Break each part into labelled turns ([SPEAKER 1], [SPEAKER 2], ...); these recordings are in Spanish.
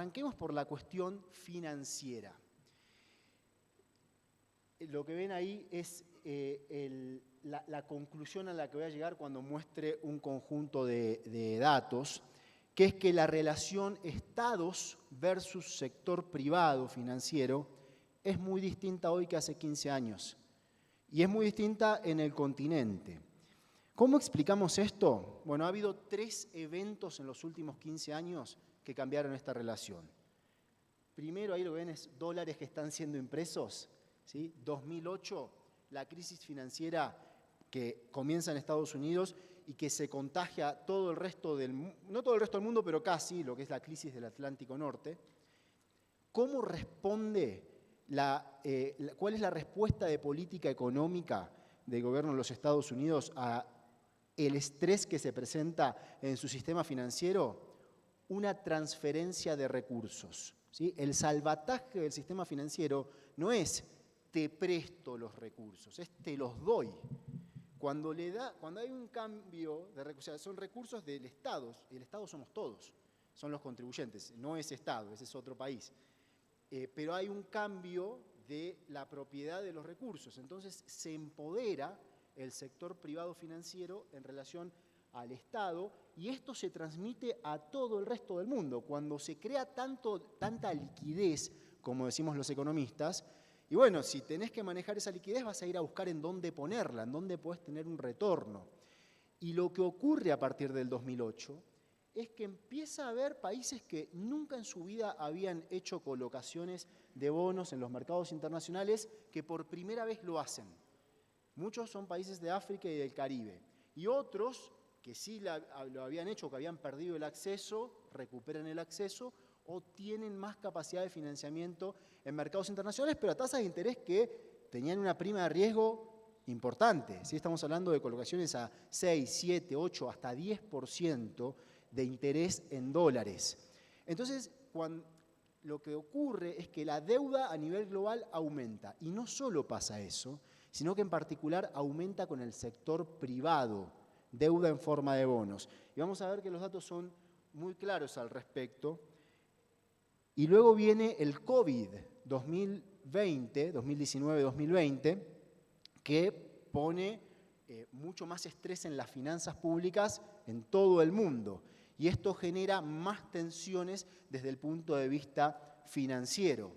[SPEAKER 1] Arranquemos por la cuestión financiera. Lo que ven ahí es la conclusión a la que voy a llegar cuando muestre un conjunto de datos, que es que la relación estados versus sector privado financiero es muy distinta hoy que hace 15 años. Y es muy distinta en el continente. ¿Cómo explicamos esto? Bueno, ha habido 3 eventos en los últimos 15 años que cambiaron esta relación. Primero, ahí lo ven, es dólares que están siendo impresos. ¿Sí? 2008, la crisis financiera que comienza en Estados Unidos y que se contagia a todo el resto del mundo, no todo el resto del mundo, pero casi, lo que es la crisis del Atlántico Norte. ¿Cómo responde, cuál es la respuesta de política económica del gobierno de los Estados Unidos a el estrés que se presenta en su sistema financiero? Una transferencia de recursos. ¿Sí? El salvataje del sistema financiero no es te presto los recursos, es te los doy. Cuando hay un cambio de recursos, o sea, son recursos del Estado, y el Estado somos todos, son los contribuyentes, no es Estado, ese es otro país. Pero hay un cambio de la propiedad de los recursos, entonces se empodera el sector privado financiero en relación al Estado, y esto se transmite a todo el resto del mundo. Cuando se crea tanta liquidez, como decimos los economistas, y bueno, si tenés que manejar esa liquidez vas a ir a buscar en dónde ponerla, en dónde podés tener un retorno. Y lo que ocurre a partir del 2008 es que empieza a haber países que nunca en su vida habían hecho colocaciones de bonos en los mercados internacionales que por primera vez lo hacen. Muchos son países de África y del Caribe. Y otros que sí lo habían hecho, que habían perdido el acceso, recuperan el acceso o tienen más capacidad de financiamiento en mercados internacionales, pero a tasas de interés que tenían una prima de riesgo importante. ¿Sí? Estamos hablando de colocaciones a 6, 7, 8, hasta 10% de interés en dólares. Entonces, lo que ocurre es que la deuda a nivel global aumenta. Y no solo pasa eso, sino que en particular aumenta con el sector privado, deuda en forma de bonos. Y vamos a ver que los datos son muy claros al respecto. Y luego viene el COVID 2019-2020, que pone mucho más estrés en las finanzas públicas en todo el mundo. Y esto genera más tensiones desde el punto de vista financiero.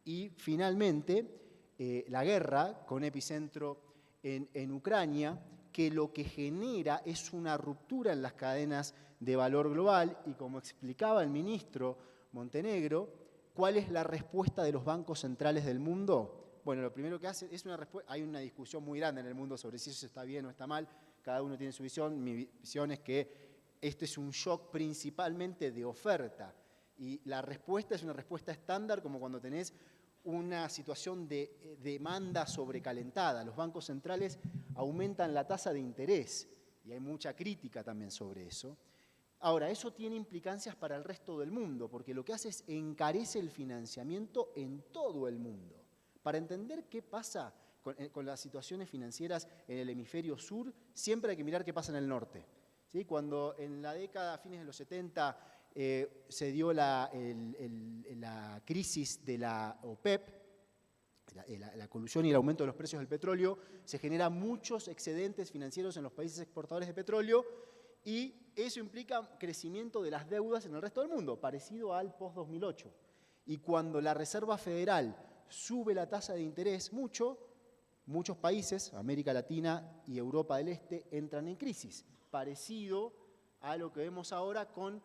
[SPEAKER 1] Y finalmente, la guerra con epicentro en Ucrania, que lo que genera es una ruptura en las cadenas de valor global. Y como explicaba el ministro Montenegro, ¿cuál es la respuesta de los bancos centrales del mundo? Bueno, lo primero que hace es hay una discusión muy grande en el mundo sobre si eso está bien o está mal, cada uno tiene su visión. Mi visión es que este es un shock principalmente de oferta y la respuesta es una respuesta estándar, como cuando tenés una situación de demanda sobrecalentada. Los bancos centrales aumentan la tasa de interés y hay mucha crítica también sobre eso. Ahora, eso tiene implicancias para el resto del mundo, porque lo que hace es encarece el financiamiento en todo el mundo. Para entender qué pasa con las situaciones financieras en el hemisferio sur, siempre hay que mirar qué pasa en el norte. ¿Sí? Cuando en la década, a fines de los 70, se dio la crisis de la OPEP, la colusión y el aumento de los precios del petróleo, se generan muchos excedentes financieros en los países exportadores de petróleo, y eso implica crecimiento de las deudas en el resto del mundo, parecido al post-2008. Y cuando la Reserva Federal sube la tasa de interés muchos países, América Latina y Europa del Este, entran en crisis, parecido a lo que vemos ahora con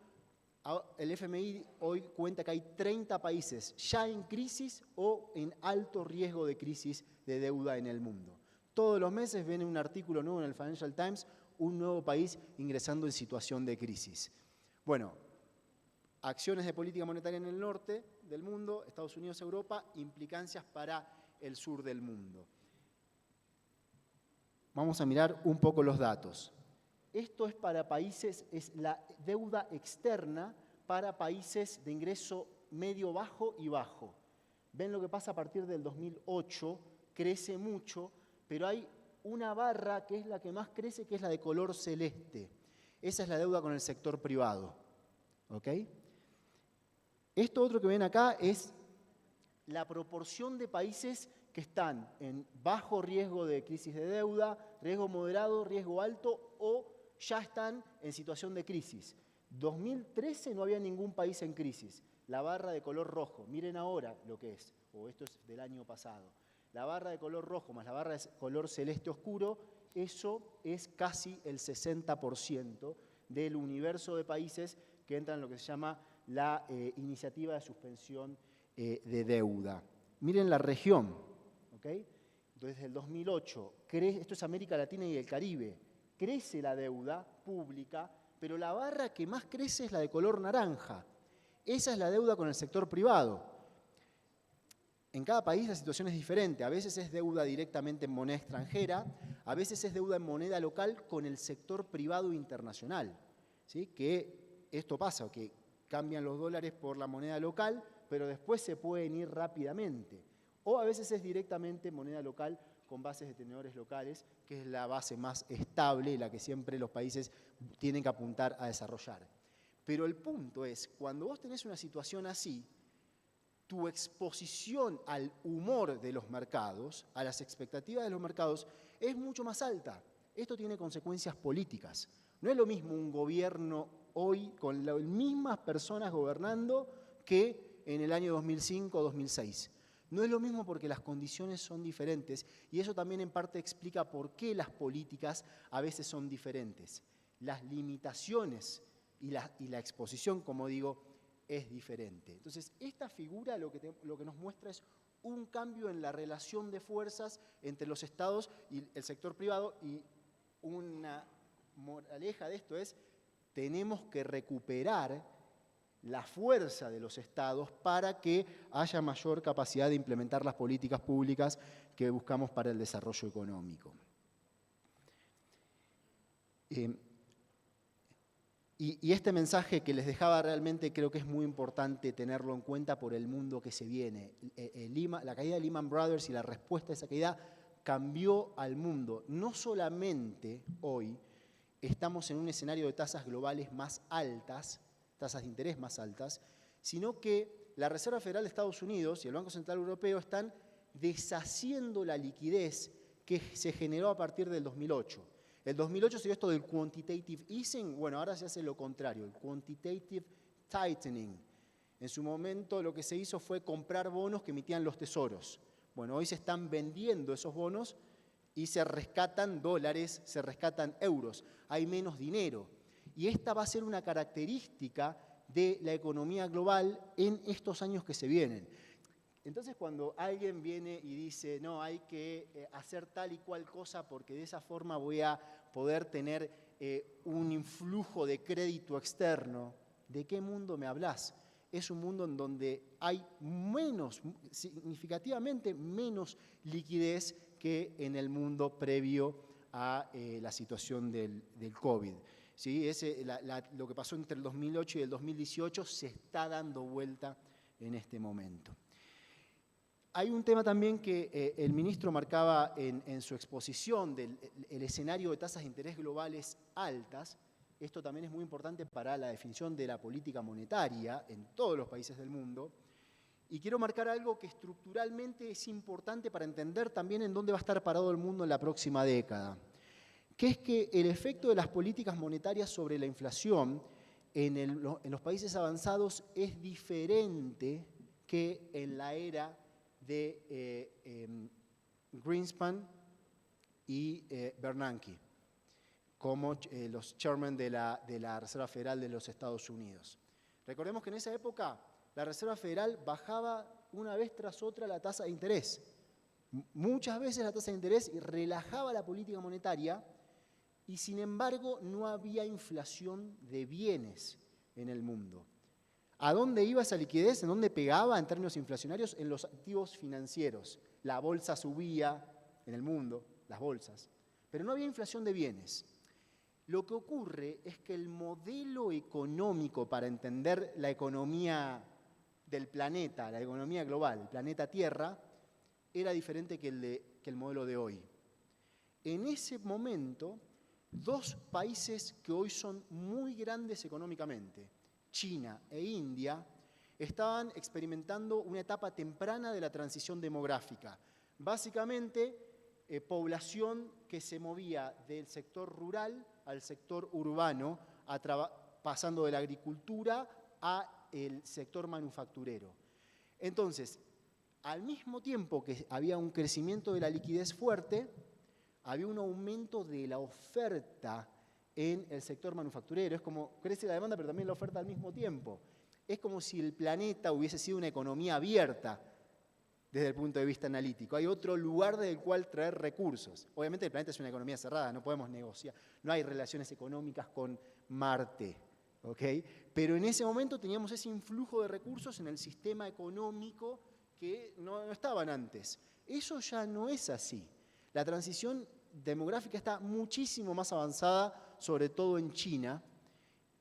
[SPEAKER 1] el FMI. Hoy cuenta que hay 30 países ya en crisis o en alto riesgo de crisis de deuda en el mundo. Todos los meses viene un artículo nuevo en el Financial Times, un nuevo país ingresando en situación de crisis. Bueno, acciones de política monetaria en el norte del mundo, Estados Unidos, Europa, implicancias para el sur del mundo. Vamos a mirar un poco los datos. Esto es para países, es la deuda externa para países de ingreso medio, bajo y bajo. Ven lo que pasa a partir del 2008, crece mucho, pero hay una barra que es la que más crece, que es la de color celeste. Esa es la deuda con el sector privado. ¿Ok? Esto otro que ven acá es la proporción de países que están en bajo riesgo de crisis de deuda, riesgo moderado, riesgo alto o ya están en situación de crisis. 2013 no había ningún país en crisis. La barra de color rojo, miren ahora lo que es, o esto es del año pasado. La barra de color rojo más la barra de color celeste oscuro, eso es casi el 60% del universo de países que entran en lo que se llama la iniciativa de suspensión de deuda. Miren la región, ¿ok? Entonces, desde el 2008, esto es América Latina y el Caribe, crece la deuda pública, pero la barra que más crece es la de color naranja. Esa es la deuda con el sector privado. En cada país la situación es diferente. A veces es deuda directamente en moneda extranjera, a veces es deuda en moneda local con el sector privado internacional. ¿Sí? Que esto pasa, que cambian los dólares por la moneda local, pero después se pueden ir rápidamente. O a veces es directamente moneda local con bases de tenedores locales, que es la base más estable y la que siempre los países tienen que apuntar a desarrollar. Pero el punto es, cuando vos tenés una situación así, tu exposición al humor de los mercados, a las expectativas de los mercados, es mucho más alta. Esto tiene consecuencias políticas. No es lo mismo un gobierno hoy con las mismas personas gobernando que en el año 2005 o 2006. No es lo mismo porque las condiciones son diferentes y eso también en parte explica por qué las políticas a veces son diferentes. Las limitaciones y la exposición, como digo, es diferente. Entonces, esta figura lo que nos muestra es un cambio en la relación de fuerzas entre los estados y el sector privado, y una moraleja de esto es, tenemos que recuperar la fuerza de los estados para que haya mayor capacidad de implementar las políticas públicas que buscamos para el desarrollo económico. Y este mensaje que les dejaba realmente creo que es muy importante tenerlo en cuenta por el mundo que se viene. La caída de Lehman Brothers y la respuesta a esa caída cambió al mundo. No solamente hoy estamos en un escenario de tasas globales más altas, tasas de interés más altas, sino que la Reserva Federal de Estados Unidos y el Banco Central Europeo están deshaciendo la liquidez que se generó a partir del 2008. El 2008 se dio esto del quantitative easing, bueno, ahora se hace lo contrario, el quantitative tightening. En su momento lo que se hizo fue comprar bonos que emitían los tesoros. Bueno, hoy se están vendiendo esos bonos y se rescatan dólares, se rescatan euros, hay menos dinero. Y esta va a ser una característica de la economía global en estos años que se vienen. Entonces, cuando alguien viene y dice, no, hay que hacer tal y cual cosa porque de esa forma voy a poder tener un influjo de crédito externo, ¿de qué mundo me hablas? Es un mundo en donde hay significativamente menos liquidez que en el mundo previo a la situación del COVID. ¿Sí? Lo que pasó entre el 2008 y el 2018 se está dando vuelta en este momento. Hay un tema también que el ministro marcaba en su exposición del escenario de tasas de interés globales altas. Esto también es muy importante para la definición de la política monetaria en todos los países del mundo. Y quiero marcar algo que estructuralmente es importante para entender también en dónde va a estar parado el mundo en la próxima década, que es que el efecto de las políticas monetarias sobre la inflación en los países avanzados es diferente que en la era de Greenspan y Bernanke, como los chairmen de la Reserva Federal de los Estados Unidos. Recordemos que en esa época la Reserva Federal bajaba una vez tras otra la tasa de interés. Muchas veces la tasa de interés y relajaba la política monetaria y sin embargo no había inflación de bienes en el mundo. ¿A dónde iba esa liquidez? ¿En dónde pegaba en términos inflacionarios? En los activos financieros. La bolsa subía en el mundo, las bolsas, pero no había inflación de bienes. Lo que ocurre es que el modelo económico para entender la economía del planeta, la economía global, el planeta Tierra, era diferente que el modelo de hoy. En ese momento, dos países que hoy son muy grandes económicamente, China e India, estaban experimentando una etapa temprana de la transición demográfica. Básicamente, población que se movía del sector rural al sector urbano, pasando de la agricultura al sector manufacturero. Entonces, al mismo tiempo que había un crecimiento de la liquidez fuerte, había un aumento de la oferta en el sector manufacturero. Es como crece la demanda, pero también la oferta al mismo tiempo. Es como si el planeta hubiese sido una economía abierta desde el punto de vista analítico. Hay otro lugar del cual traer recursos. Obviamente el planeta es una economía cerrada, no podemos negociar. No hay relaciones económicas con Marte, ¿ok? Pero en ese momento teníamos ese influjo de recursos en el sistema económico que no estaban antes. Eso ya no es así. La transición demográfica está muchísimo más avanzada, sobre todo en China,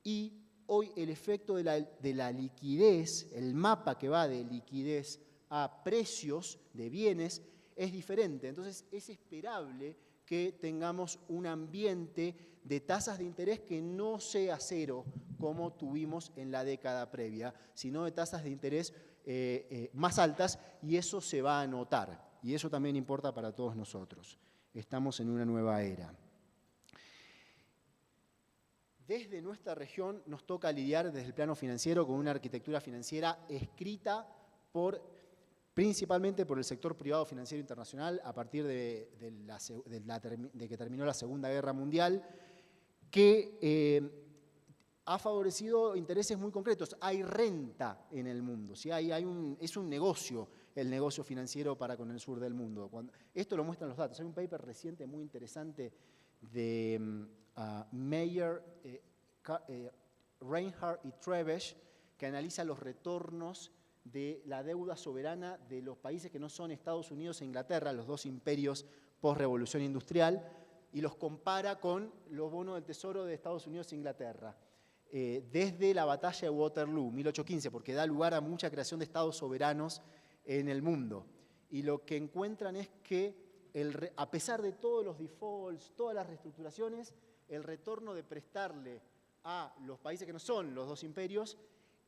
[SPEAKER 1] y hoy el efecto de la liquidez, el mapa que va de liquidez a precios de bienes, es diferente. Entonces es esperable que tengamos un ambiente de tasas de interés que no sea cero como tuvimos en la década previa, sino de tasas de interés más altas, y eso se va a notar. Y eso también importa para todos nosotros. Estamos en una nueva era. Desde nuestra región nos toca lidiar desde el plano financiero con una arquitectura financiera escrita principalmente por el sector privado financiero internacional a partir de que terminó la Segunda Guerra Mundial, que ha favorecido intereses muy concretos. Hay renta en el mundo, ¿sí? Es un negocio el negocio financiero para con el sur del mundo. Esto lo muestran los datos. Hay un paper reciente muy interesante de Meyer, Reinhardt y Trebesch, que analiza los retornos de la deuda soberana de los países que no son Estados Unidos e Inglaterra, los dos imperios post-revolución industrial, y los compara con los bonos del Tesoro de Estados Unidos e Inglaterra. Desde la batalla de Waterloo, 1815, porque da lugar a mucha creación de estados soberanos en el mundo. Y lo que encuentran es que, a pesar de todos los defaults, todas las reestructuraciones, el retorno de prestarle a los países que no son los dos imperios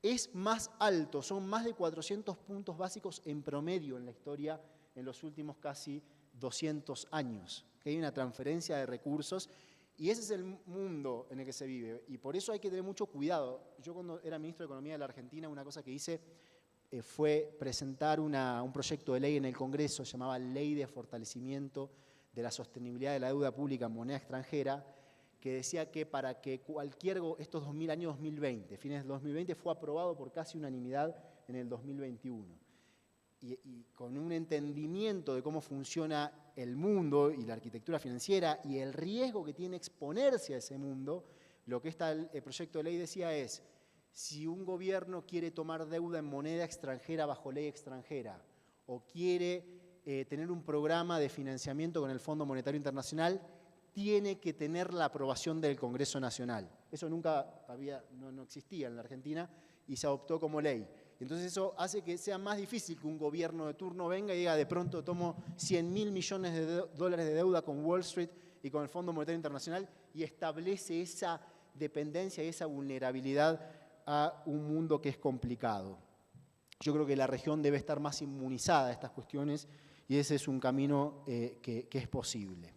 [SPEAKER 1] es más alto, son más de 400 puntos básicos en promedio en la historia en los últimos casi 200 años. Que hay una transferencia de recursos y ese es el mundo en el que se vive. Y por eso hay que tener mucho cuidado. Yo cuando era ministro de Economía de la Argentina, una cosa que hice fue presentar un proyecto de ley en el Congreso, llamaba Ley de Fortalecimiento de la Sostenibilidad de la Deuda Pública en Moneda Extranjera, que decía que para que estos años 2020, fines del 2020, fue aprobado por casi unanimidad en el 2021. Y con un entendimiento de cómo funciona el mundo y la arquitectura financiera y el riesgo que tiene exponerse a ese mundo, lo que el proyecto de ley decía es: si un gobierno quiere tomar deuda en moneda extranjera bajo ley extranjera o quiere tener un programa de financiamiento con el Fondo Monetario Internacional, tiene que tener la aprobación del Congreso Nacional. Eso nunca no existía en la Argentina y se adoptó como ley. Entonces eso hace que sea más difícil que un gobierno de turno venga y diga: de pronto tomo 100.000 millones de dólares de deuda con Wall Street y con el Fondo Monetario Internacional, y establece esa dependencia y esa vulnerabilidad a un mundo que es complicado. Yo creo que la región debe estar más inmunizada a estas cuestiones y ese es un camino que es posible.